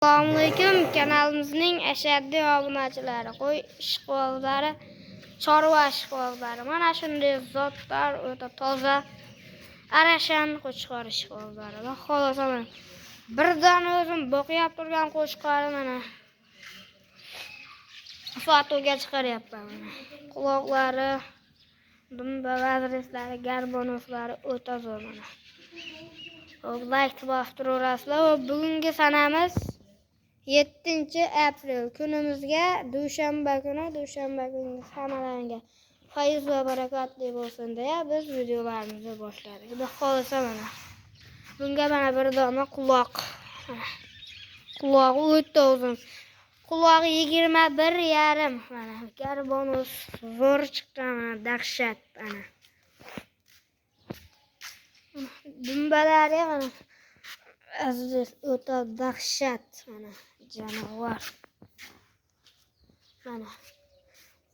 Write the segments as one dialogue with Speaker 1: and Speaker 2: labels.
Speaker 1: Assalomualaikum, kanalimizning ashaddiy obunachilari, qo'y ishqibozlari, chorva ishqibozlari. Mana shunday zotlar o'ta toza arashan qo'chqor ishqibozlari. Va xolos mana birdan o'zim boqib turgan qo'chqori mana fotoga chiqaryapman mana. Quloqlari, dumba vazrislari, garbonoslari o'ta zo'r mana. Like bosib turaverasizlar. Bugungi sanamiz 7-aprel kunimizga dushanba kuni hammalarga fayz va barakatli bo'lsin deya biz videolarimizni boshladik. Xudo xolisa mana bunga mana bir dona qulog'i o'ta uzun. Qulog'i 21,5 mana garbonos zo'r chiqqan mana dahshat mana. Dumbalari mana aziz o'ta dahshat mana janovar. Mana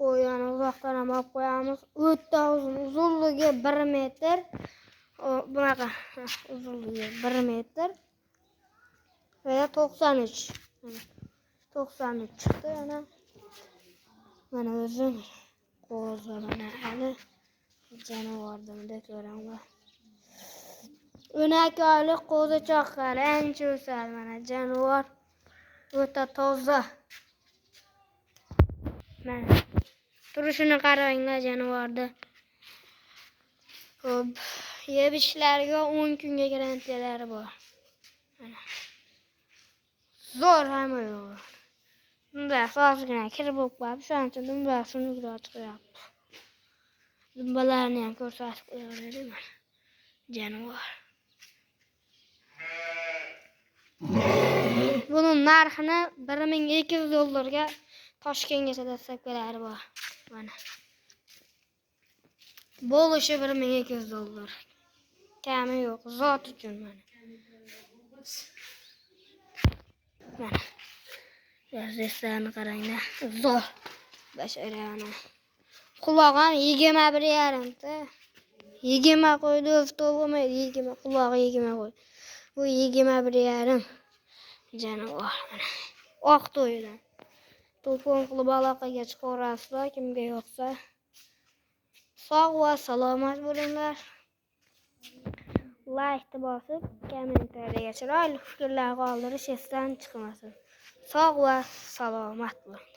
Speaker 1: qo'yani uzoqdan ham olib qo'yamiz. O'ta uzunligi 1 metr. Bunaqa uzunligi 1 metr. Va 93. 93 chiqdi mana. Mana o'zim qo'zi mana hali janovardan ko'raman. 12 oylik qo'zichoqlar ancha o'sadi mana jonivor o'ta toza. Mana turishini qaranglar jonivorda. Xo'p, yeb ishlariga 10 kunga garantiyalari bor. Mana zo'r hamma yo'q. Bunda sozgina kirib o'qib, shuning uchun bunda sunuklar chiqyapti. Dumbalarni ham ko'rsatib qo'yaverdim mana. Jonivor. Bunun narxini $1200 Toshkentgacha dastlabkilari bor. Mana. Bo'lishi $1200. Kami yo'q, zot uchun mana. Mana. Yazislarni qaranglar. Zo'r. Basharani. Quloq ham 21,5 ta. 20 qo'ydi, o'ftolmaydi, 20 qulog'i 20 qo'ydi. Bu 21,5 jonivor mana. Oq to'ydan. To'pon qilib aloqaga chiqarasizlar kimga yo'qsa. Sog' va salomat bo'linglar. Like bosib, kommentariyaga chiroyli fikrlar qoldirish esdan chiqmasin. Sog' va salomat bo'ling.